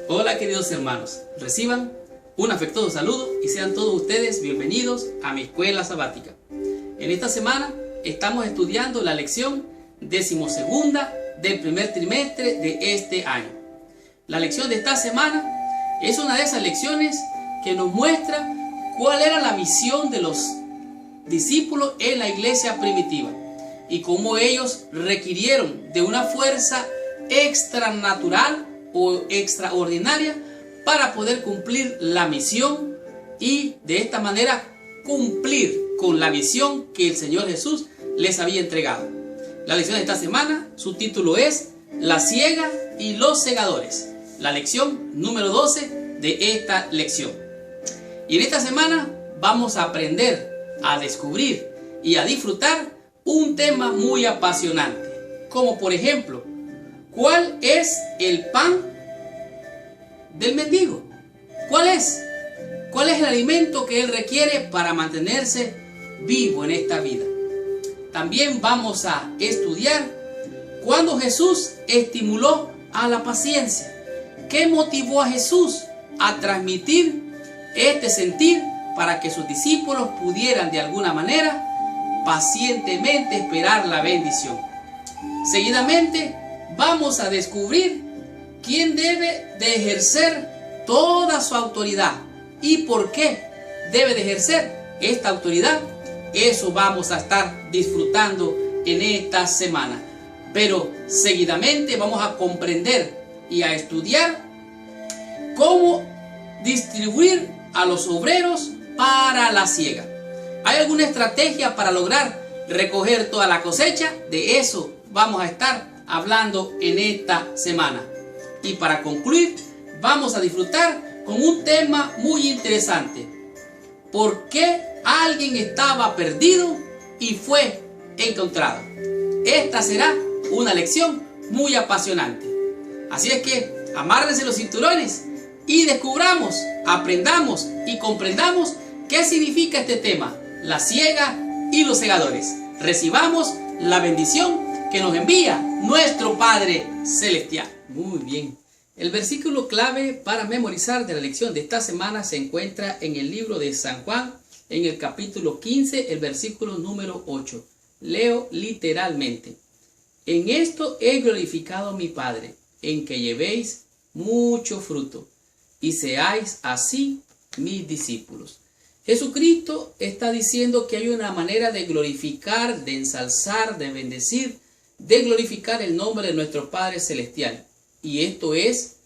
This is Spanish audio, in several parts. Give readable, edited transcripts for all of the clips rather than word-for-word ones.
Hola queridos hermanos, reciban un afectuoso saludo y sean todos ustedes bienvenidos a mi escuela sabática. En esta semana estamos estudiando la lección 12ª del primer trimestre de este año. La lección de esta semana es una de esas lecciones que nos muestra cuál era la misión de los discípulos en la iglesia primitiva y cómo ellos requirieron de una fuerza extranatural o extraordinaria para poder cumplir la misión y de esta manera cumplir con la visión que el Señor Jesús les había entregado. La lección de esta semana, su título es La siega y los segadores, la lección número 12 de esta lección. Y en esta semana vamos a aprender, a descubrir y a disfrutar un tema muy apasionante, como por ejemplo, ¿cuál es el pan del mendigo? ¿Cuál es? ¿Cuál es el alimento que él requiere para mantenerse vivo en esta vida? También vamos a estudiar cuándo Jesús estimuló a la paciencia. ¿Qué motivó a Jesús a transmitir este sentir para que sus discípulos pudieran de alguna manera pacientemente esperar la bendición? Seguidamente vamos a descubrir quién debe de ejercer toda su autoridad y por qué debe de ejercer esta autoridad. Eso vamos a estar disfrutando en esta semana. Pero seguidamente vamos a comprender y a estudiar cómo distribuir a los obreros para la siega. ¿Hay alguna estrategia para lograr recoger toda la cosecha? De eso vamos a estar hablando en esta semana. Y para concluir, vamos a disfrutar con un tema muy interesante. ¿Por qué alguien estaba perdido y fue encontrado? Esta será una lección muy apasionante. Así es que amárrense los cinturones y descubramos, aprendamos y comprendamos qué significa este tema, la siega y los segadores. Recibamos la bendición que nos envía nuestro Padre Celestial. Muy bien. El versículo clave para memorizar de la lección de esta semana se encuentra en el libro de San Juan, en el capítulo 15, el versículo número 8. Leo literalmente. En esto he glorificado a mi Padre, en que llevéis mucho fruto, y seáis así mis discípulos. Jesucristo está diciendo que hay una manera de glorificar, de ensalzar, de bendecir, de glorificar el nombre de nuestro Padre Celestial. Y esto es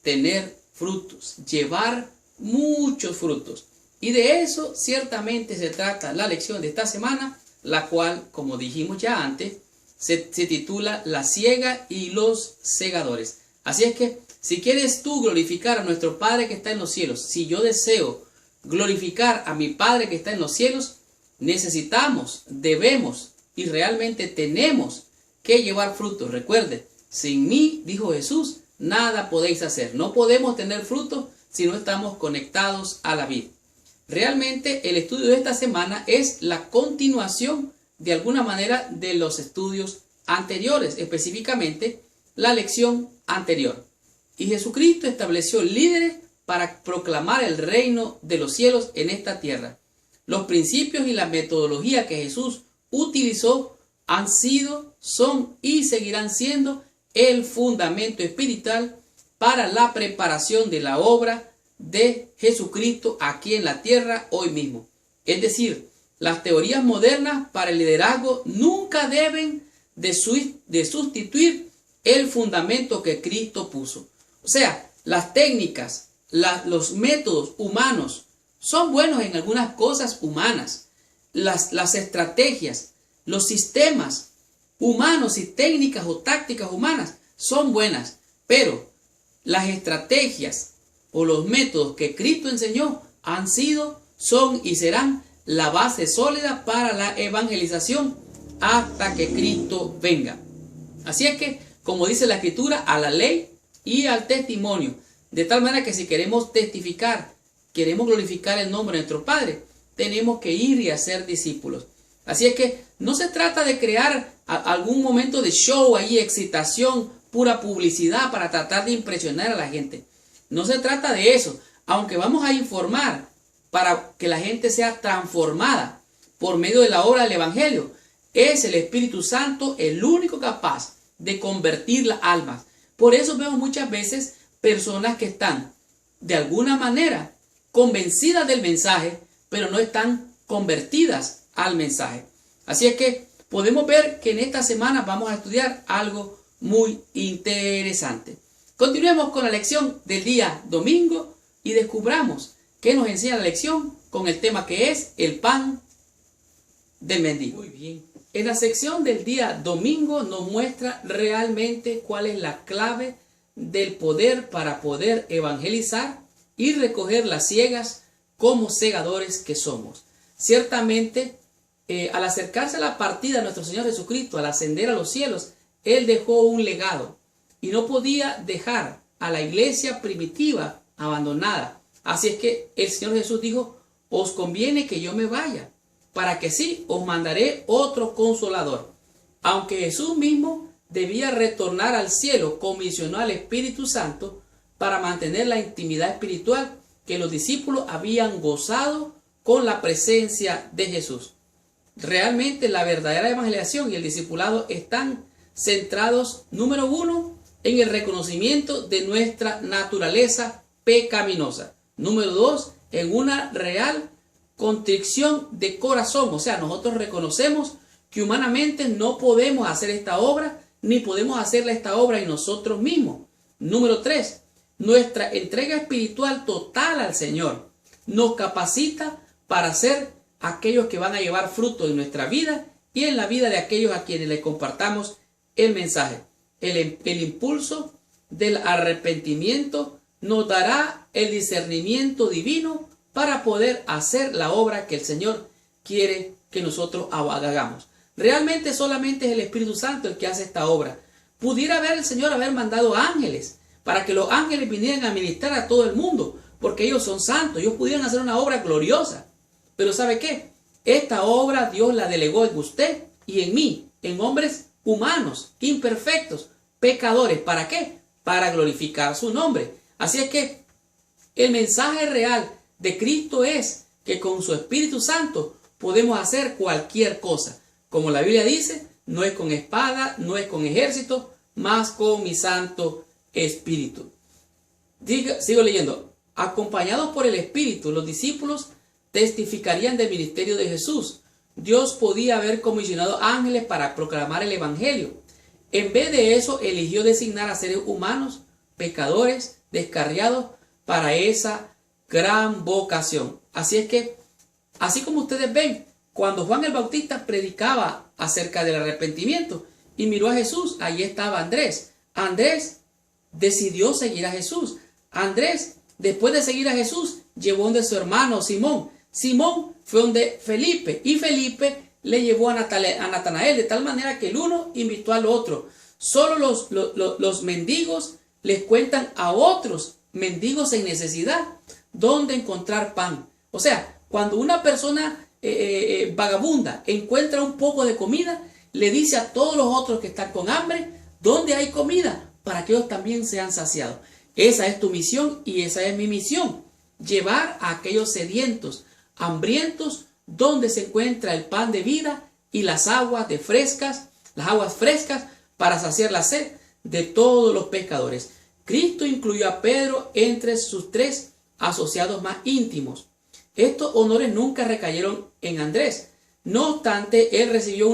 tener frutos, llevar muchos frutos. Y de eso ciertamente se trata la lección de esta semana, la cual, como dijimos ya antes, se titula La siega y los segadores. Así es que si quieres tú glorificar a nuestro Padre que está en los cielos, si yo deseo glorificar a mi Padre que está en los cielos, necesitamos, debemos y realmente tenemos que llevar frutos. Recuerde, sin mí, dijo Jesús, nada podéis hacer. No podemos tener frutos si no estamos conectados a la vid. Realmente el estudio de esta semana es la continuación de alguna manera de los estudios anteriores, específicamente la lección anterior. Y Jesucristo estableció líderes para proclamar el reino de los cielos en esta tierra. Los principios y la metodología que Jesús utilizó han sido, son y seguirán siendo el fundamento espiritual para la preparación de la obra de Jesucristo aquí en la tierra hoy mismo. Es decir, las teorías modernas para el liderazgo nunca deben de sustituir el fundamento que Cristo puso. O sea, las técnicas, los métodos humanos son buenos en algunas cosas humanas. Las estrategias, los sistemas humanos y técnicas o tácticas humanas son buenas, pero las estrategias o los métodos que Cristo enseñó han sido, son y serán la base sólida para la evangelización hasta que Cristo venga. Así es que, como dice la Escritura, a la ley y al testimonio, de tal manera que si queremos testificar, queremos glorificar el nombre de nuestro Padre, tenemos que ir y hacer discípulos. Así es que no se trata de crear algún momento de show ahí, excitación, pura publicidad para tratar de impresionar a la gente. No se trata de eso, aunque vamos a informar para que la gente sea transformada por medio de la obra del Evangelio. Es el Espíritu Santo el único capaz de convertir las almas. Por eso vemos muchas veces personas que están de alguna manera convencidas del mensaje, pero no están convertidas al mensaje. Así es que podemos ver que en esta semana vamos a estudiar algo muy interesante. Continuemos con la lección del día domingo y descubramos qué nos enseña la lección con el tema que es el pan del mendigo. Muy bien. En la sección del día domingo nos muestra realmente cuál es la clave del poder para poder evangelizar y recoger las ciegas como segadores que somos. Ciertamente, al acercarse a la partida de nuestro Señor Jesucristo, al ascender a los cielos, Él dejó un legado y no podía dejar a la iglesia primitiva abandonada. Así es que el Señor Jesús dijo, os conviene que yo me vaya, para que sí os mandaré otro consolador. Aunque Jesús mismo debía retornar al cielo, comisionó al Espíritu Santo para mantener la intimidad espiritual que los discípulos habían gozado con la presencia de Jesús. Realmente la verdadera evangelización y el discipulado están centrados, número uno, en el reconocimiento de nuestra naturaleza pecaminosa. Número dos, en una real contrición de corazón. O sea, nosotros reconocemos que humanamente no podemos hacer esta obra, ni podemos hacerle esta obra en nosotros mismos. Número tres, nuestra entrega espiritual total al Señor nos capacita para ser aquellos que van a llevar fruto en nuestra vida y en la vida de aquellos a quienes le compartamos el mensaje. El impulso del arrepentimiento nos dará el discernimiento divino para poder hacer la obra que el Señor quiere que nosotros hagamos. Realmente solamente es el Espíritu Santo el que hace esta obra. Pudiera haber el Señor haber mandado ángeles para que los ángeles vinieran a ministrar a todo el mundo, porque ellos son santos, ellos pudieran hacer una obra gloriosa. Pero ¿sabe qué? Esta obra Dios la delegó en usted y en mí, en hombres humanos, imperfectos, pecadores. ¿Para qué? Para glorificar su nombre. Así es que el mensaje real de Cristo es que con su Espíritu Santo podemos hacer cualquier cosa. Como la Biblia dice, no es con espada, no es con ejército, más con mi Santo Espíritu. Sigo leyendo. Acompañados por el Espíritu, los discípulos testificarían del ministerio de Jesús. Dios podía haber comisionado ángeles para proclamar el Evangelio. En vez de eso, eligió designar a seres humanos, pecadores, descarriados, para esa gran vocación. Así es que, así como ustedes ven, cuando Juan el Bautista predicaba acerca del arrepentimiento y miró a Jesús, allí estaba Andrés. Andrés decidió seguir a Jesús. Andrés, después de seguir a Jesús, llevó donde su hermano Simón. Simón fue donde Felipe, y Felipe le llevó a Natanael, de tal manera que el uno invitó al otro. Solo los mendigos les cuentan a otros mendigos en necesidad dónde encontrar pan. O sea, cuando una persona vagabunda encuentra un poco de comida, le dice a todos los otros que están con hambre dónde hay comida para que ellos también sean saciados. Esa es tu misión y esa es mi misión. Llevar a aquellos sedientos, hambrientos, donde se encuentra el pan de vida y las aguas frescas para saciar la sed de todos los pescadores. Cristo incluyó a Pedro entre sus tres asociados más íntimos. Estos honores nunca recayeron en Andrés. No obstante, él recibió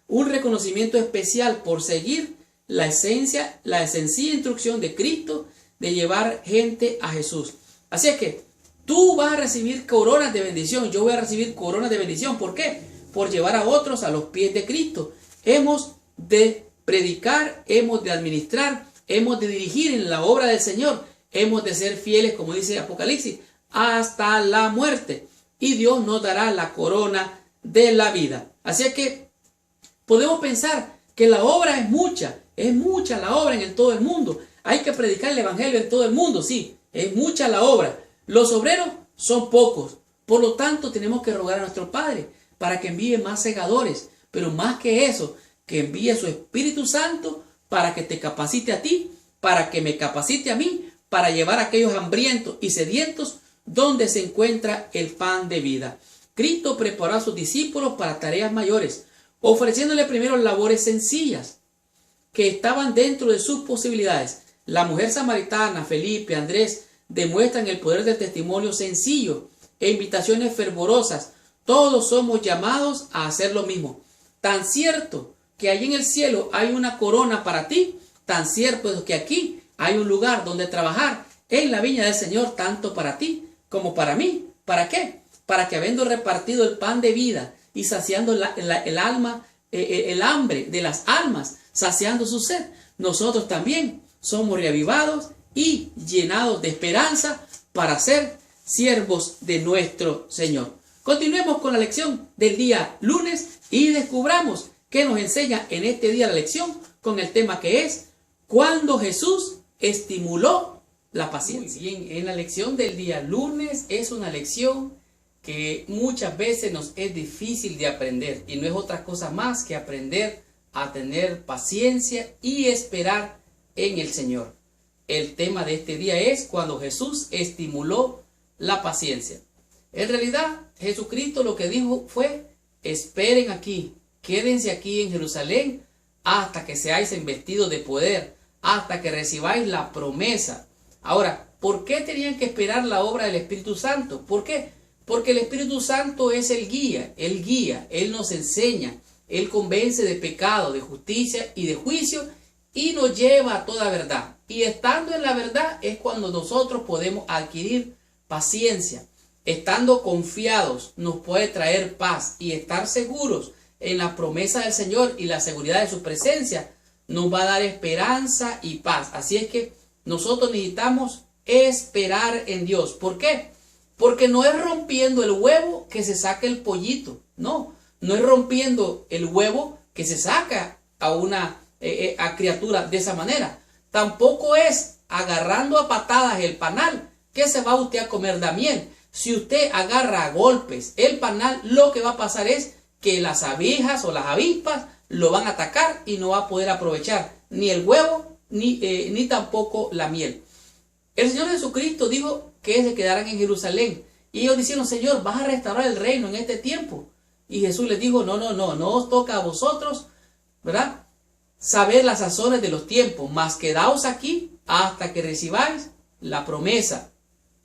un reconocimiento especial por seguir la sencilla instrucción de Cristo de llevar gente a Jesús. Así es que tú vas a recibir coronas de bendición, yo voy a recibir coronas de bendición. ¿Por qué? Por llevar a otros a los pies de Cristo. Hemos de predicar, hemos de administrar, hemos de dirigir en la obra del Señor, hemos de ser fieles, como dice Apocalipsis, hasta la muerte. Y Dios nos dará la corona de la vida. Así es que podemos pensar que la obra es mucha la obra en todo el mundo. Hay que predicar el Evangelio en todo el mundo, sí, es mucha la obra. Los obreros son pocos, por lo tanto tenemos que rogar a nuestro Padre para que envíe más segadores, pero más que eso, que envíe su Espíritu Santo para que te capacite a ti, para que me capacite a mí, para llevar a aquellos hambrientos y sedientos donde se encuentra el pan de vida. Cristo preparó a sus discípulos para tareas mayores, ofreciéndole primero labores sencillas que estaban dentro de sus posibilidades. La mujer samaritana, Felipe, Andrés, demuestran el poder del testimonio sencillo e invitaciones fervorosas. Todos somos llamados a hacer lo mismo. Tan cierto que allí en el cielo hay una corona para ti, tan cierto es que aquí hay un lugar donde trabajar en la viña del Señor, tanto para ti como para mí. ¿Para qué? Para que habiendo repartido el pan de vida y saciando el hambre de las almas, saciando su sed, nosotros también somos reavivados y llenados de esperanza para ser siervos de nuestro Señor. Continuemos con la lección del día lunes y descubramos qué nos enseña en este día la lección con el tema que es cuando Jesús estimuló la paciencia. Muy bien, en la lección del día lunes es una lección que muchas veces nos es difícil de aprender y no es otra cosa más que aprender a tener paciencia y esperar en el Señor. El tema de este día es cuando Jesús estimuló la paciencia. En realidad, Jesucristo lo que dijo fue: esperen aquí, quédense aquí en Jerusalén hasta que seáis investidos de poder, hasta que recibáis la promesa. Ahora, ¿por qué tenían que esperar la obra del Espíritu Santo? ¿Por qué? Porque el Espíritu Santo es el guía, Él nos enseña, Él convence de pecado, de justicia y de juicio y nos lleva a toda verdad. Y estando en la verdad es cuando nosotros podemos adquirir paciencia. Estando confiados nos puede traer paz y estar seguros en la promesa del Señor y la seguridad de su presencia nos va a dar esperanza y paz. Así es que nosotros necesitamos esperar en Dios. ¿Por qué? Porque no es rompiendo el huevo que se saca el pollito. No es rompiendo el huevo que se saca a una criatura de esa manera. Tampoco es agarrando a patadas el panal que se va usted a comer la miel. Si usted agarra a golpes el panal, lo que va a pasar es que las abejas o las avispas lo van a atacar y no va a poder aprovechar ni el huevo ni tampoco la miel. El Señor Jesucristo dijo que se quedaran en Jerusalén y ellos dijeron: Señor, vas a restaurar el reino en este tiempo. Y Jesús les dijo: no os toca a vosotros, ¿verdad?, saber las sazones de los tiempos, mas quedaos aquí hasta que recibáis la promesa.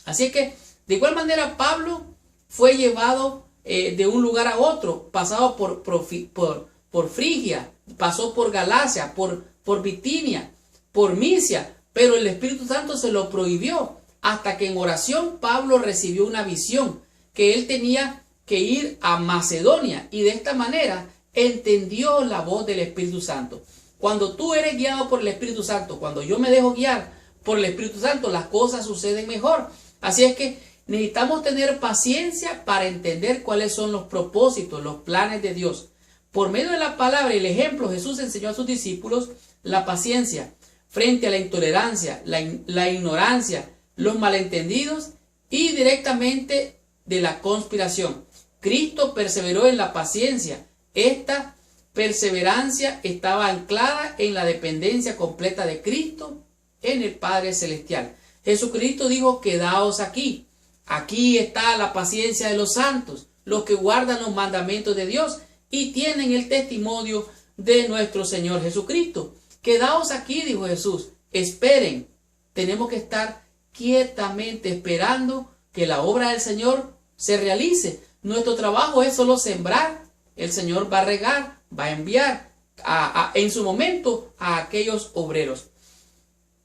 Así que de igual manera Pablo fue llevado de un lugar a otro, pasado por Frigia, pasó por Galacia, por Bitinia, por Misia, pero el Espíritu Santo se lo prohibió hasta que en oración Pablo recibió una visión que él tenía que ir a Macedonia y de esta manera entendió la voz del Espíritu Santo. Cuando tú eres guiado por el Espíritu Santo, cuando yo me dejo guiar por el Espíritu Santo, las cosas suceden mejor. Así es que necesitamos tener paciencia para entender cuáles son los propósitos, los planes de Dios. Por medio de la palabra y el ejemplo, Jesús enseñó a sus discípulos la paciencia frente a la intolerancia, la ignorancia, los malentendidos y directamente de la conspiración. Cristo perseveró en la paciencia. Esta perseverancia estaba anclada en la dependencia completa de Cristo en el Padre Celestial. Jesucristo dijo: quedaos aquí. Aquí está la paciencia de los santos, los que guardan los mandamientos de Dios y tienen el testimonio de nuestro Señor Jesucristo. Quedaos aquí, dijo Jesús, esperen. Tenemos que estar quietamente esperando que la obra del Señor se realice. Nuestro trabajo es solo sembrar. El Señor va a regar, va a enviar en su momento a aquellos obreros.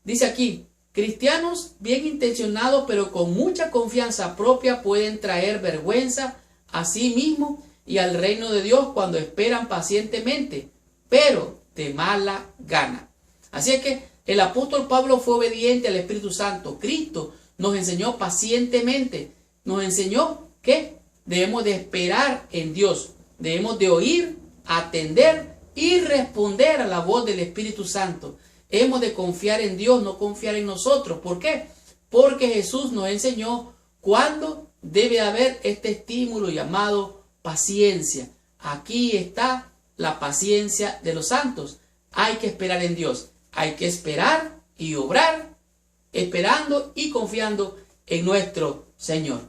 Dice aquí: cristianos bien intencionados pero con mucha confianza propia pueden traer vergüenza a sí mismos y al reino de Dios cuando esperan pacientemente, pero de mala gana. Así es que el apóstol Pablo fue obediente al Espíritu Santo. Cristo nos enseñó pacientemente, nos enseñó que debemos de esperar en Dios, debemos de oír, atender y responder a la voz del Espíritu Santo. Hemos de confiar en Dios, no confiar en nosotros. ¿Por qué? Porque Jesús nos enseñó cuándo debe haber este estímulo llamado paciencia. Aquí está la paciencia de los santos. Hay que esperar en Dios. Hay que esperar y obrar, esperando y confiando en nuestro Señor.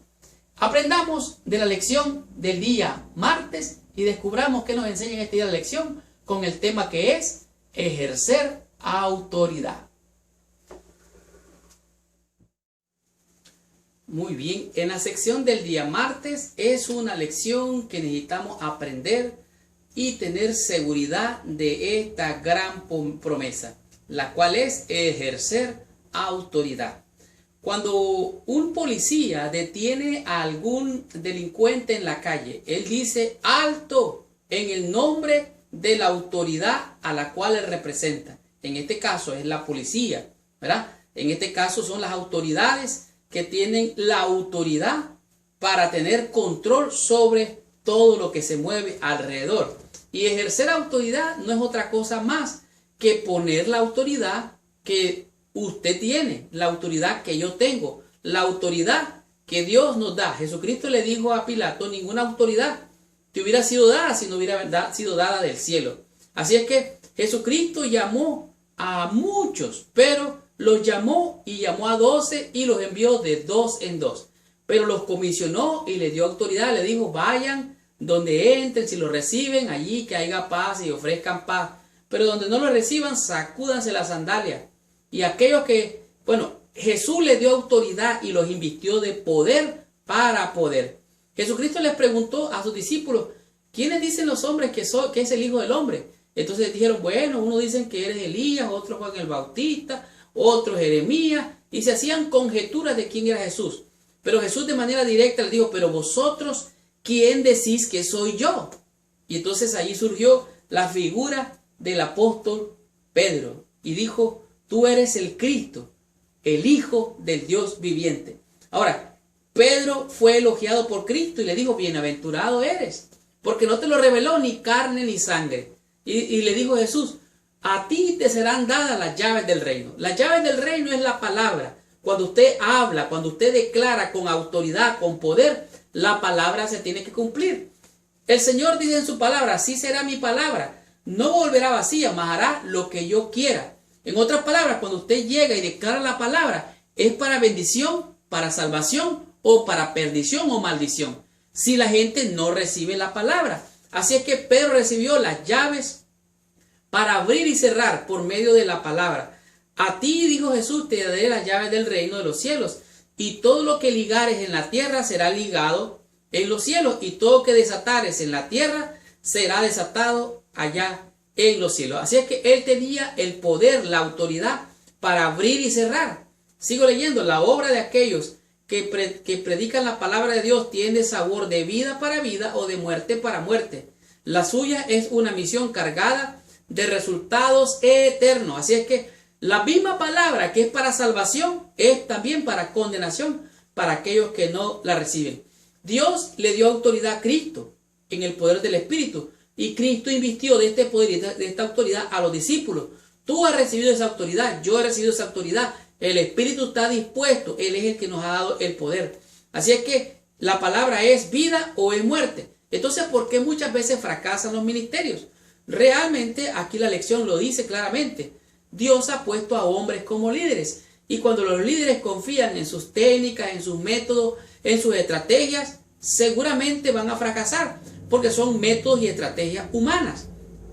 Aprendamos de la lección del día martes y descubramos qué nos enseña en este día de lección con el tema que es ejercer autoridad. Muy bien, en la sección del día martes es una lección que necesitamos aprender y tener seguridad de esta gran promesa, la cual es ejercer autoridad. Cuando un policía detiene a algún delincuente en la calle, él dice alto en el nombre de la autoridad a la cual él representa. En este caso es la policía, ¿verdad? En este caso son las autoridades que tienen la autoridad para tener control sobre todo lo que se mueve alrededor. Y ejercer autoridad no es otra cosa más que poner la autoridad que usted tiene, la autoridad que yo tengo, la autoridad que Dios nos da. Jesucristo le dijo a Pilato, ninguna autoridad te hubiera sido dada si no hubiera sido dada del cielo. Así es que Jesucristo llamó a muchos, pero los llamó y llamó a 12 y los envió de 2 en 2. Pero los comisionó y les dio autoridad, le dijo, vayan donde entren, si lo reciben, allí que haya paz y ofrezcan paz. Pero donde no lo reciban, sacúdanse las sandalias. Y aquellos que, Jesús les dio autoridad y los invistió de poder para poder. Jesucristo les preguntó a sus discípulos, ¿quiénes dicen los hombres que es el Hijo del Hombre? Entonces dijeron, unos dicen que eres Elías, otros Juan el Bautista, otros Jeremías, y se hacían conjeturas de quién era Jesús. Pero Jesús de manera directa les dijo, pero vosotros, ¿quién decís que soy yo? Y entonces allí surgió la figura del apóstol Pedro, y dijo, tú eres el Cristo, el Hijo del Dios viviente. Ahora, Pedro fue elogiado por Cristo y le dijo, bienaventurado eres, porque no te lo reveló ni carne ni sangre. Y le dijo Jesús, a ti te serán dadas las llaves del reino. Las llaves del reino es la palabra. Cuando usted habla, cuando usted declara con autoridad, con poder, la palabra se tiene que cumplir. El Señor dice en su palabra, así será mi palabra. No volverá vacía, mas hará lo que yo quiera. En otras palabras, cuando usted llega y declara la palabra, es para bendición, para salvación o para perdición o maldición. Si la gente no recibe la palabra. Así es que Pedro recibió las llaves para abrir y cerrar por medio de la palabra. A ti, dijo Jesús, te daré las llaves del reino de los cielos. Y todo lo que ligares en la tierra será ligado en los cielos. Y todo lo que desatares en la tierra será desatado allá en los cielos. Así es que él tenía el poder, la autoridad para abrir y cerrar. Sigo leyendo. La obra de aquellos que predican la palabra de Dios tiene sabor de vida para vida o de muerte para muerte. La suya es una misión cargada de resultados eternos. Así es que la misma palabra que es para salvación es también para condenación para aquellos que no la reciben. Dios le dio autoridad a Cristo en el poder del Espíritu y Cristo invistió de este poder y de esta autoridad a los discípulos. Tú has recibido esa autoridad, yo he recibido esa autoridad. El Espíritu está dispuesto, Él es el que nos ha dado el poder. Así es que la palabra es vida o es muerte. Entonces, ¿por qué muchas veces fracasan los ministerios? Realmente aquí la lección lo dice claramente. Dios ha puesto a hombres como líderes. Y cuando los líderes confían en sus técnicas, en sus métodos, en sus estrategias, seguramente van a fracasar. Porque son métodos y estrategias humanas.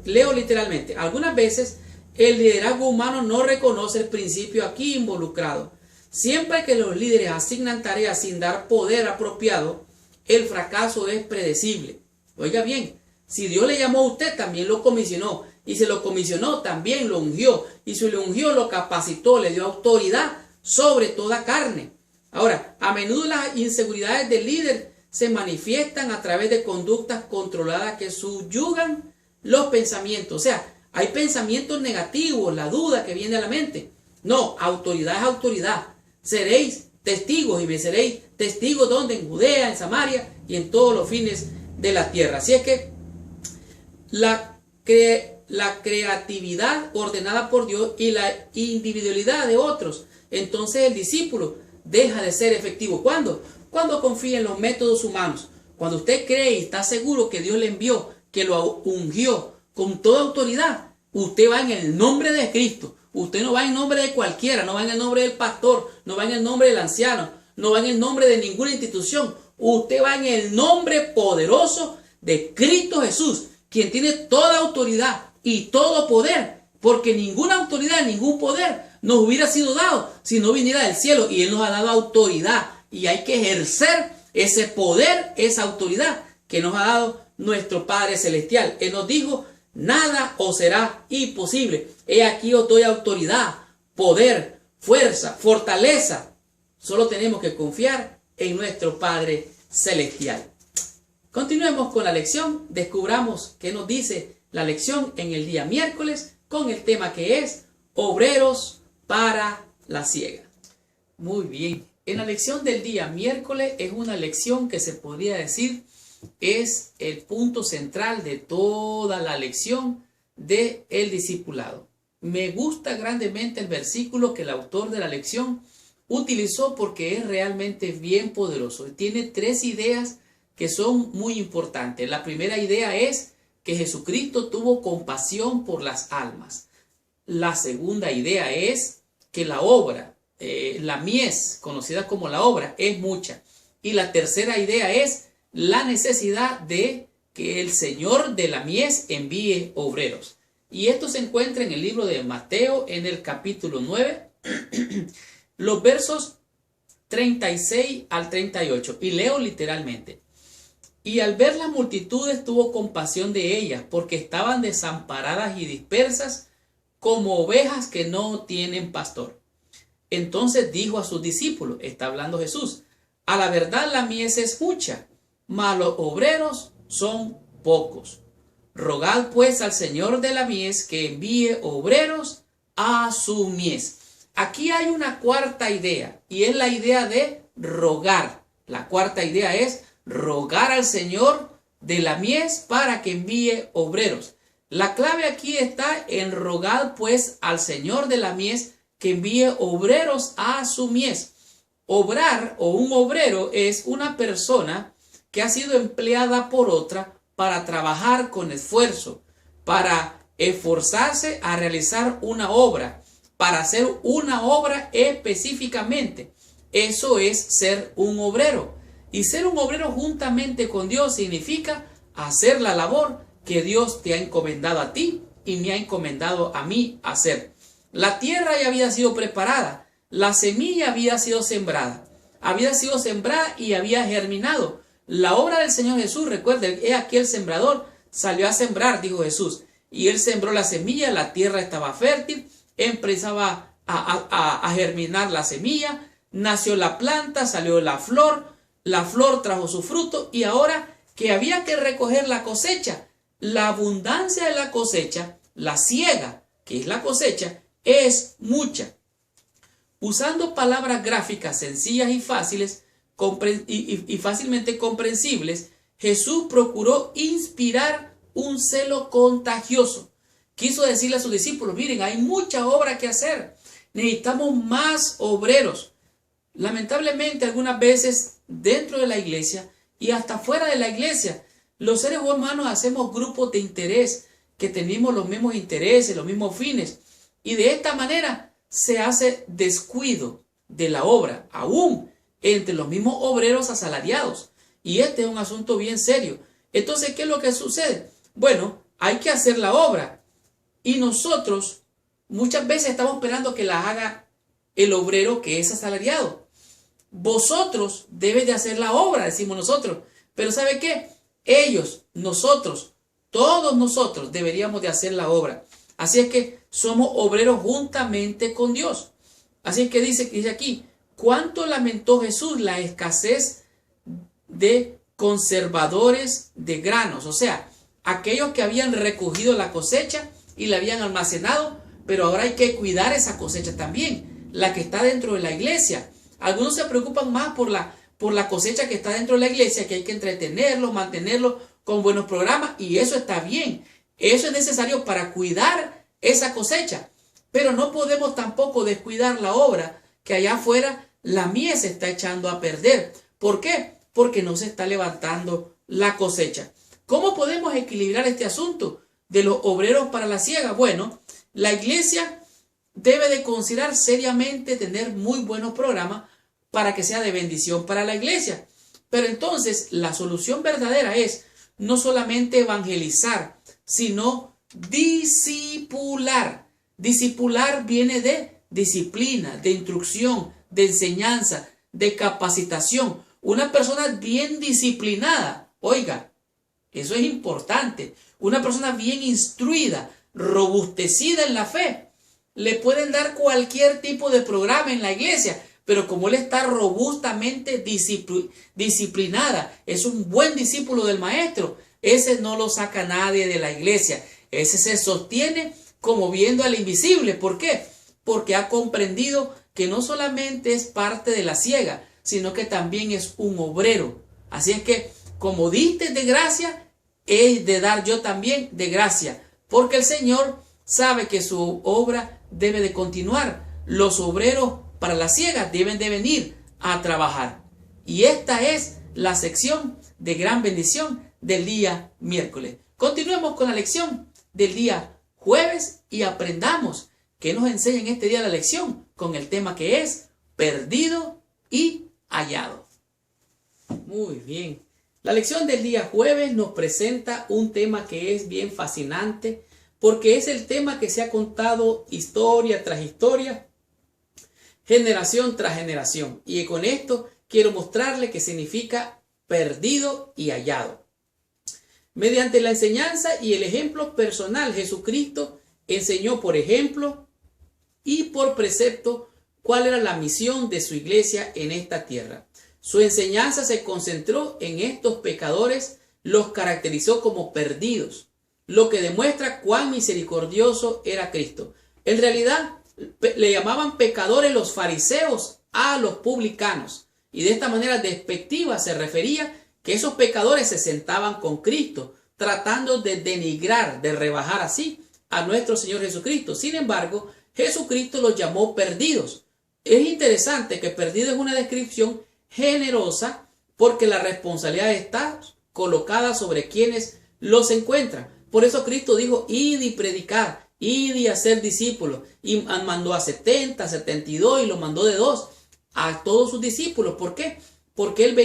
Leo literalmente. Algunas veces el liderazgo humano no reconoce el principio aquí involucrado. Siempre que los líderes asignan tareas sin dar poder apropiado, el fracaso es predecible. Oiga bien, si Dios le llamó a usted, también lo comisionó. Y se lo comisionó, también lo ungió. Y si lo ungió, lo capacitó, le dio autoridad sobre toda carne. Ahora, a menudo las inseguridades del líder se manifiestan a través de conductas controladas que subyugan los pensamientos. O sea, hay pensamientos negativos, la duda que viene a la mente. No, autoridad es autoridad. Seréis testigos y me seréis testigos donde, en Judea, en Samaria y en todos los fines de la tierra. Así es que la creatividad ordenada por Dios y la individualidad de otros, entonces el discípulo deja de ser efectivo. ¿Cuándo? Cuando confía en los métodos humanos, Cuando usted cree y está seguro que Dios le envió, que lo ungió con toda autoridad, usted va en el nombre de Cristo. Usted no va en nombre de cualquiera, no va en el nombre del pastor, no va en el nombre del anciano, no va en el nombre de ninguna institución. Usted va en el nombre poderoso de Cristo Jesús, quien tiene toda autoridad y todo poder, porque ninguna autoridad, ningún poder nos hubiera sido dado si no viniera del cielo, y Él nos ha dado autoridad y hay que ejercer ese poder, esa autoridad que nos ha dado nuestro Padre Celestial. Él nos dijo: nada os será imposible. He aquí os doy autoridad, poder, fuerza, fortaleza. Solo tenemos que confiar en nuestro Padre Celestial. Continuemos con la lección. Descubramos qué nos dice la lección en el día miércoles con el tema que es obreros para la siega. Muy bien. En la lección del día miércoles es una lección que se podría decir es el punto central de toda la lección del discipulado. Me gusta grandemente el versículo que el autor de la lección utilizó porque es realmente bien poderoso. Tiene 3 ideas que son muy importantes. La primera idea es que Jesucristo tuvo compasión por las almas. La segunda idea es que la obra, la mies, conocida como la obra, es mucha. Y la tercera idea es la necesidad de que el Señor de la mies envíe obreros. Y esto se encuentra en el libro de Mateo, en el capítulo 9, los versos 36 al 38. Y leo literalmente. Y al ver las multitudes tuvo compasión de ellas, porque estaban desamparadas y dispersas como ovejas que no tienen pastor. Entonces dijo a sus discípulos, está hablando Jesús: a la verdad la mies es mucha, mas los obreros son pocos. Rogad pues al Señor de la mies que envíe obreros a su mies. Aquí hay una cuarta idea, y es la idea de rogar. La cuarta idea es rogar al Señor de la mies para que envíe obreros. La clave aquí está en rogar pues al Señor de la mies que envíe obreros a su mies. Obrar o un obrero es una persona que ha sido empleada por otra para trabajar con esfuerzo, para esforzarse a realizar una obra, para hacer una obra específicamente. Eso es ser un obrero. Y ser un obrero juntamente con Dios significa hacer la labor que Dios te ha encomendado a ti y me ha encomendado a mí hacer. La tierra ya había sido preparada, la semilla había sido sembrada y había germinado. La obra del Señor Jesús, recuerden, he aquí el sembrador salió a sembrar, dijo Jesús, y él sembró la semilla, la tierra estaba fértil, empezaba a germinar la semilla, nació la planta, salió la flor trajo su fruto, y ahora que había que recoger la cosecha, la abundancia de la cosecha, la siega, que es la cosecha, es mucha. Usando palabras gráficas sencillas y fáciles y fácilmente comprensibles, Jesús procuró inspirar un celo contagioso. Quiso decirle a sus discípulos: miren, hay mucha obra que hacer, necesitamos más obreros. Lamentablemente, algunas veces dentro de la iglesia y hasta fuera de la iglesia, los seres humanos hacemos grupos de interés que tenemos los mismos intereses, los mismos fines, y de esta manera se hace descuido de la obra, aún entre los mismos obreros asalariados. Y este es un asunto bien serio. Entonces, ¿qué es lo que sucede? Bueno, hay que hacer la obra, y nosotros muchas veces estamos esperando que la haga el obrero que es asalariado. Vosotros debes de hacer la obra, decimos nosotros. Pero ¿sabe qué? Ellos, nosotros, todos nosotros deberíamos de hacer la obra. Así es que somos obreros juntamente con Dios. Así es que dice aquí: ¿cuánto lamentó Jesús la escasez de conservadores de granos? O sea, aquellos que habían recogido la cosecha y la habían almacenado, pero ahora hay que cuidar esa cosecha también, la que está dentro de la iglesia. Algunos se preocupan más por la cosecha que está dentro de la iglesia, que hay que entretenerlo, mantenerlo con buenos programas, y eso está bien. Eso es necesario para cuidar esa cosecha. Pero no podemos tampoco descuidar la obra, que allá afuera la mies se está echando a perder. ¿Por qué? Porque no se está levantando la cosecha. ¿Cómo podemos equilibrar este asunto de los obreros para la siega? Bueno, la iglesia debe de considerar seriamente tener muy buenos programas para que sea de bendición para la iglesia. Pero entonces la solución verdadera es no solamente evangelizar, sino discipular. Discipular viene de disciplina, de instrucción, de enseñanza, de capacitación. Una persona bien disciplinada, oiga, eso es importante. Una persona bien instruida, robustecida en la fe, le pueden dar cualquier tipo de programa en la iglesia, pero como él está robustamente disciplinada, es un buen discípulo del maestro, ese no lo saca nadie de la iglesia. Ese se sostiene como viendo al invisible. ¿Por qué? Porque ha comprendido que no solamente es parte de la siega, sino que también es un obrero. Así es que, como diste de gracia, es de dar yo también de gracia, porque el Señor sabe que su obra debe de continuar. Los obreros para la siega deben de venir a trabajar. Y esta es la sección de gran bendición del día miércoles. Continuemos con la lección del día jueves y aprendamos qué nos enseña en este día la lección con el tema que es perdido y hallado. Muy bien. La lección del día jueves nos presenta un tema que es bien fascinante porque es el tema que se ha contado historia tras historia, generación tras generación. Y con esto quiero mostrarle qué significa perdido y hallado. Mediante la enseñanza y el ejemplo personal, Jesucristo enseñó por ejemplo y por precepto cuál era la misión de su iglesia en esta tierra. Su enseñanza se concentró en estos pecadores, los caracterizó como perdidos, lo que demuestra cuán misericordioso era Cristo. En realidad, le llamaban pecadores los fariseos a los publicanos, y de esta manera despectiva se refería que esos pecadores se sentaban con Cristo, tratando de denigrar, de rebajar así a nuestro Señor Jesucristo. Sin embargo, Jesucristo los llamó perdidos. Es interesante que perdido es una descripción generosa porque la responsabilidad está colocada sobre quienes los encuentran. Por eso Cristo dijo, id y predicar, id y hacer discípulos. Y mandó a 70, 72 y lo mandó de 2 a todos sus discípulos. ¿Por qué? Porque Él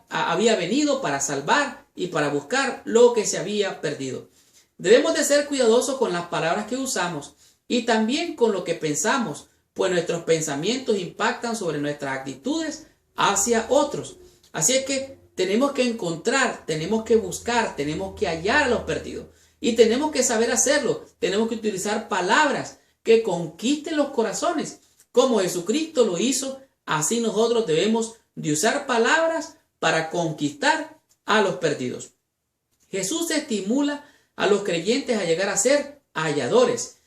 había venido para salvar y para buscar lo que se había perdido. Debemos de ser cuidadosos con las palabras que usamos y también con lo que pensamos, pues nuestros pensamientos impactan sobre nuestras actitudes hacia otros. Así es que tenemos que encontrar, tenemos que buscar, tenemos que hallar a los perdidos. Y tenemos que saber hacerlo. Tenemos que utilizar palabras que conquisten los corazones. Como Jesucristo lo hizo, así nosotros debemos de usar palabras para conquistar a los perdidos. Jesús estimula a los creyentes a llegar a ser halladores.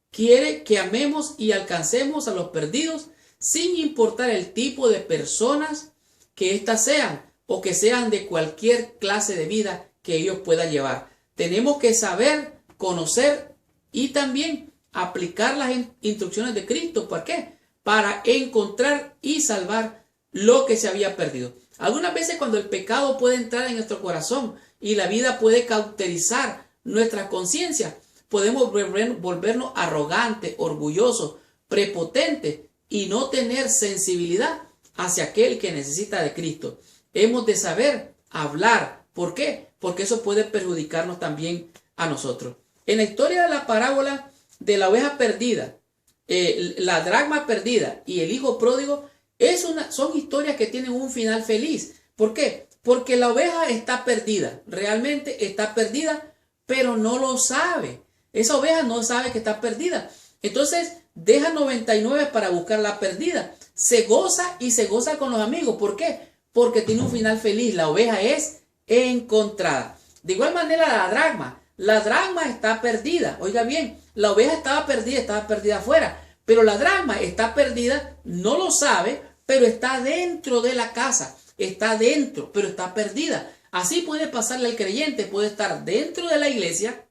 Quiere que amemos y alcancemos a los perdidos sin importar el tipo de personas que éstas sean o que sean de cualquier clase de vida que ellos puedan llevar. Tenemos que saber, conocer y también aplicar las instrucciones de Cristo. ¿Por qué? Para encontrar y salvar lo que se había perdido. Algunas veces cuando el pecado puede entrar en nuestro corazón y la vida puede cauterizar nuestra conciencia, podemos volvernos arrogantes, orgullosos, prepotentes y no tener sensibilidad hacia aquel que necesita de Cristo. Hemos de saber hablar. ¿Por qué? Porque eso puede perjudicarnos también a nosotros. En la historia de la parábola de la oveja perdida, la dracma perdida y el hijo pródigo, son historias que tienen un final feliz. ¿Por qué? Porque la oveja está perdida, realmente está perdida, pero no lo sabe. Esa oveja no sabe que está perdida. Entonces deja 99 para buscar la perdida. Se goza y se goza con los amigos. ¿Por qué? Porque tiene un final feliz. La oveja es encontrada. De igual manera la dracma está perdida. Oiga bien, la oveja estaba perdida afuera, pero la dracma está perdida, no lo sabe, pero está dentro de la casa, está dentro, pero está perdida. Así puede pasarle al creyente, puede estar dentro de la iglesia,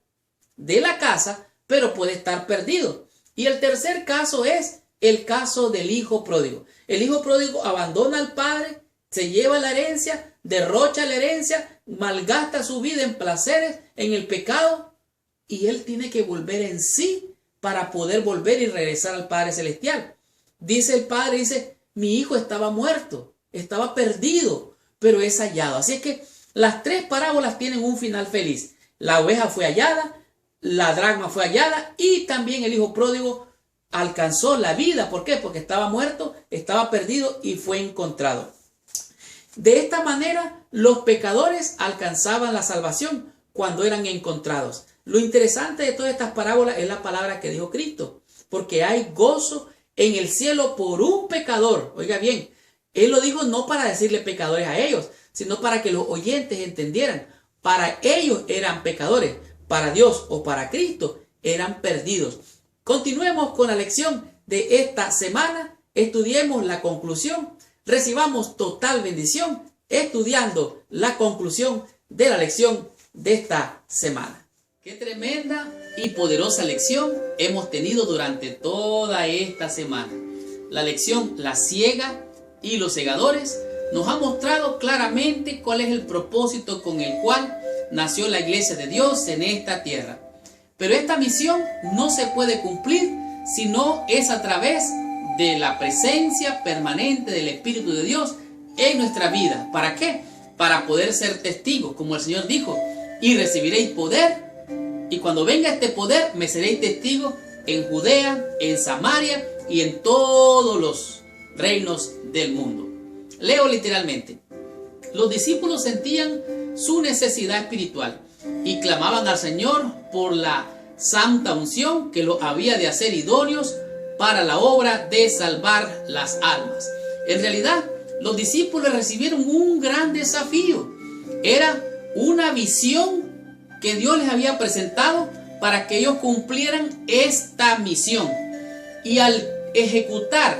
de la casa, pero puede estar perdido. Y el tercer caso es el caso del hijo pródigo. El hijo pródigo abandona al padre, se lleva la herencia, derrocha la herencia, malgasta su vida en placeres, en el pecado, y él tiene que volver en sí para poder volver y regresar al Padre Celestial. Dice el Padre, dice, mi hijo estaba muerto, estaba perdido, pero es hallado. Así es que las tres parábolas tienen un final feliz. La oveja fue hallada, la dracma fue hallada y también el hijo pródigo alcanzó la vida. ¿Por qué? Porque estaba muerto, estaba perdido y fue encontrado. De esta manera, los pecadores alcanzaban la salvación cuando eran encontrados. Lo interesante de todas estas parábolas es la palabra que dijo Cristo, porque hay gozo en el cielo por un pecador. Oiga bien, Él lo dijo no para decirle pecadores a ellos, sino para que los oyentes entendieran. Para ellos eran pecadores, para Dios o para Cristo eran perdidos. Continuemos con la lección de esta semana, estudiemos la conclusión, recibamos total bendición estudiando la conclusión de la lección de esta semana. Qué tremenda y poderosa lección hemos tenido durante toda esta semana. La lección La ciega y los segadores nos ha mostrado claramente cuál es el propósito con el cual nació la iglesia de Dios en esta tierra. Pero esta misión no se puede cumplir si no es a través de la presencia permanente del Espíritu de Dios en nuestra vida. ¿Para qué? Para poder ser testigos, como el Señor dijo, y recibiréis poder, y cuando venga este poder me seréis testigos en Judea, en Samaria y en todos los reinos del mundo. Leo literalmente. Los discípulos sentían su necesidad espiritual y clamaban al Señor por la santa unción que los había de hacer idóneos para la obra de salvar las almas. En realidad, los discípulos recibieron un gran desafío. Era una visión que Dios les había presentado para que ellos cumplieran esta misión. Y al ejecutar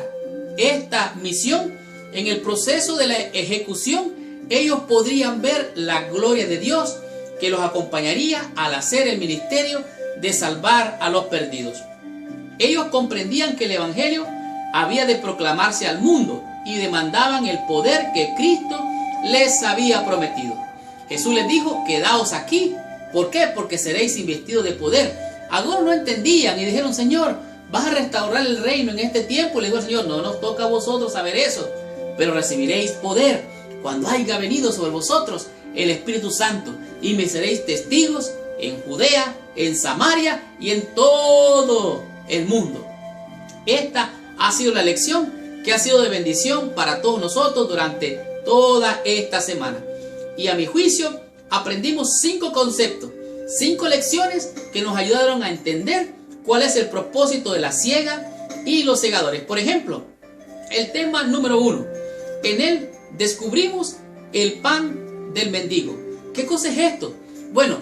esta misión, en el proceso de la ejecución, ellos podrían ver la gloria de Dios que los acompañaría al hacer el ministerio de salvar a los perdidos. Ellos comprendían que el Evangelio había de proclamarse al mundo y demandaban el poder que Cristo les había prometido. Jesús les dijo, quedaos aquí. ¿Por qué? Porque seréis investidos de poder. Algunos no entendían y dijeron, Señor, ¿vas a restaurar el reino en este tiempo? Y le dijo el Señor, no nos toca a vosotros saber eso, pero recibiréis poder cuando haya venido sobre vosotros el Espíritu Santo y me seréis testigos en Judea, en Samaria y en todo el mundo. Esta ha sido la lección que ha sido de bendición para todos nosotros durante toda esta semana. Y a mi juicio aprendimos 5 conceptos, 5 lecciones que nos ayudaron a entender cuál es el propósito de la ciega y los segadores. Por ejemplo, el tema número 1. En él descubrimos el pan del mendigo. ¿Qué cosa es esto? Bueno,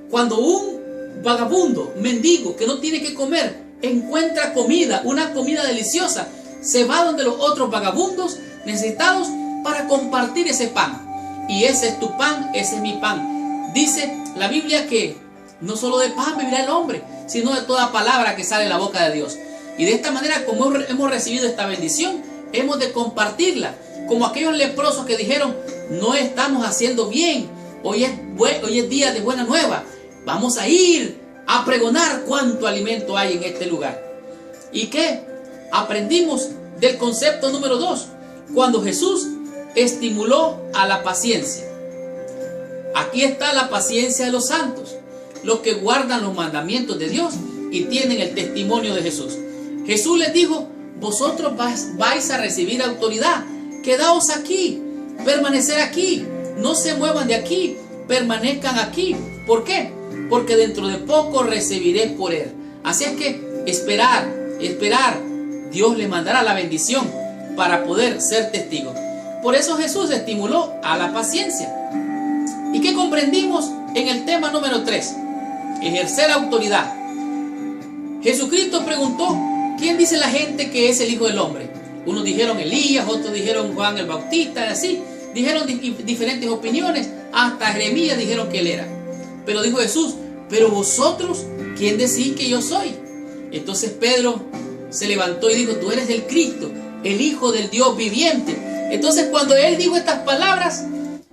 cuando un vagabundo, mendigo, que no tiene que comer, encuentra comida, una comida deliciosa, se va donde los otros vagabundos necesitados para compartir ese pan. Y ese es tu pan, ese es mi pan. Dice la Biblia que no solo de pan vivirá el hombre, sino de toda palabra que sale de la boca de Dios. Y de esta manera, como hemos recibido esta bendición, hemos de compartirla. Como aquellos leprosos que dijeron, no estamos haciendo bien, hoy es día de buena nueva, vamos a ir a pregonar cuánto alimento hay en este lugar. ¿Y qué? Aprendimos del concepto número 2, cuando Jesús estimuló a la paciencia. Aquí está la paciencia de los santos, los que guardan los mandamientos de Dios y tienen el testimonio de Jesús. Jesús les dijo, vosotros vais a recibir autoridad, quedaos aquí, permanecer aquí, no se muevan de aquí, permanezcan aquí. ¿Por qué? Porque dentro de poco recibiréis poder. Así es que esperar, Dios les mandará la bendición para poder ser testigos. Por eso Jesús estimuló a la paciencia. ¿Y qué comprendimos en el tema número 3? Ejercer autoridad. Jesucristo preguntó, ¿quién dice la gente que es el Hijo del Hombre? Unos dijeron Elías, otros dijeron Juan el Bautista, y así. Dijeron diferentes opiniones, hasta Jeremías dijeron que él era. Pero dijo Jesús, pero vosotros, ¿quién decís que yo soy? Entonces Pedro se levantó y dijo, tú eres el Cristo, el Hijo del Dios viviente. Entonces cuando él dijo estas palabras,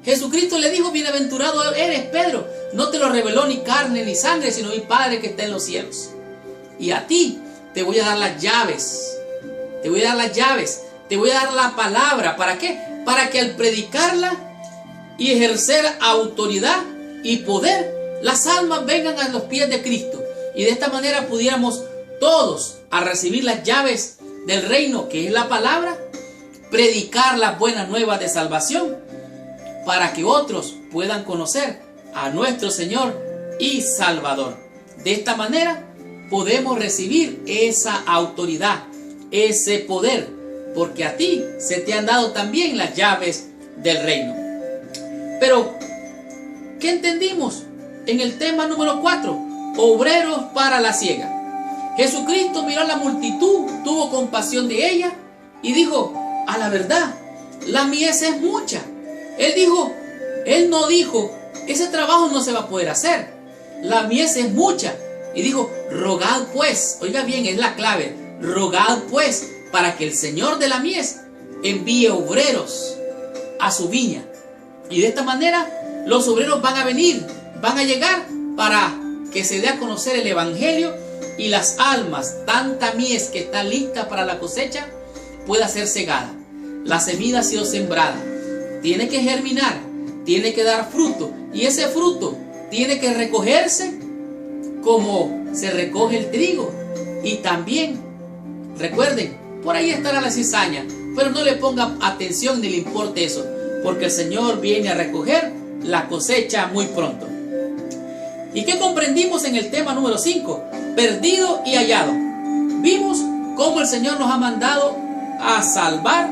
Jesucristo le dijo: bienaventurado eres, Pedro, no te lo reveló ni carne ni sangre, sino mi Padre que está en los cielos. Y a ti te voy a dar las llaves, te voy a dar las llaves, te voy a dar la palabra. ¿Para qué? Para que al predicarla y ejercer autoridad y poder, las almas vengan a los pies de Cristo. Y de esta manera pudiéramos todos, al recibir las llaves del reino, que es la palabra, predicar las buenas nuevas de salvación, para que otros puedan conocer a nuestro Señor y Salvador. De esta manera podemos recibir esa autoridad, ese poder, porque a ti se te han dado también las llaves del reino. Pero, ¿qué entendimos en el tema número 4? Obreros para la siega. Jesucristo miró a la multitud, tuvo compasión de ella y dijo: a la verdad, la mies es mucha. Él no dijo, ese trabajo no se va a poder hacer. La mies es mucha. Y dijo: rogad pues, oiga bien, es la clave, rogad pues para que el Señor de la mies envíe obreros a su viña. Y de esta manera los obreros van a venir, van a llegar para que se dé a conocer el evangelio y las almas, tanta mies que está lista para la cosecha, pueda ser segada. La semilla ha sido sembrada, tiene que germinar, tiene que dar fruto, y ese fruto tiene que recogerse como se recoge el trigo. Y también, recuerden, por ahí estará la cizaña, pero no le ponga atención ni le importe eso, porque el Señor viene a recoger la cosecha muy pronto. ¿Y qué comprendimos en el tema número 5? Perdido y hallado. Vimos cómo el Señor nos ha mandado a salvar,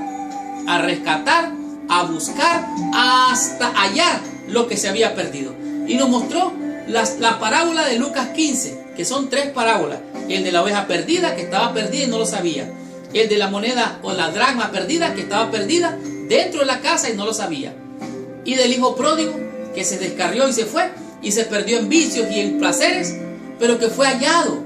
a rescatar, a buscar, hasta hallar lo que se había perdido. Y nos mostró la parábola de Lucas 15, que son 3 parábolas. El de la oveja perdida, que estaba perdida y no lo sabía. El de la moneda o la dracma perdida, que estaba perdida dentro de la casa y no lo sabía. Y del hijo pródigo, que se descarrió y se fue, y se perdió en vicios y en placeres, pero que fue hallado.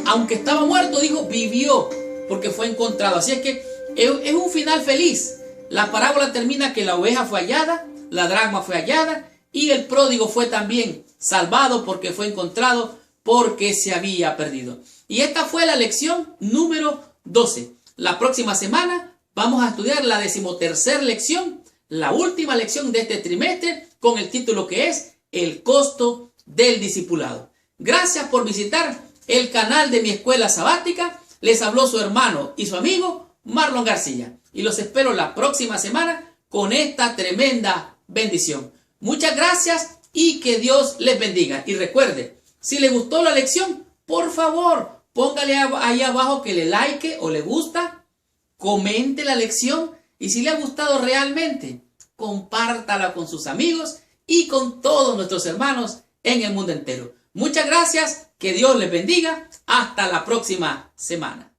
Aunque estaba muerto, dijo, vivió, porque fue encontrado. Así es que es un final feliz. La parábola termina que la oveja fue hallada, la dracma fue hallada, y el pródigo fue también salvado porque fue encontrado, porque se había perdido. Y esta fue la lección número 12. La próxima semana vamos a estudiar la 13ª lección, la última lección de este trimestre, con el título que es El costo del discipulado. Gracias por visitar el canal de mi escuela sabática. Les habló su hermano y su amigo Marlon García. Y los espero la próxima semana con esta tremenda bendición. Muchas gracias y que Dios les bendiga. Y recuerde, si le gustó la lección, por favor, póngale ahí abajo que le like o le gusta, comente la lección y si le ha gustado realmente, compártala con sus amigos y con todos nuestros hermanos en el mundo entero. Muchas gracias, que Dios les bendiga. Hasta la próxima semana.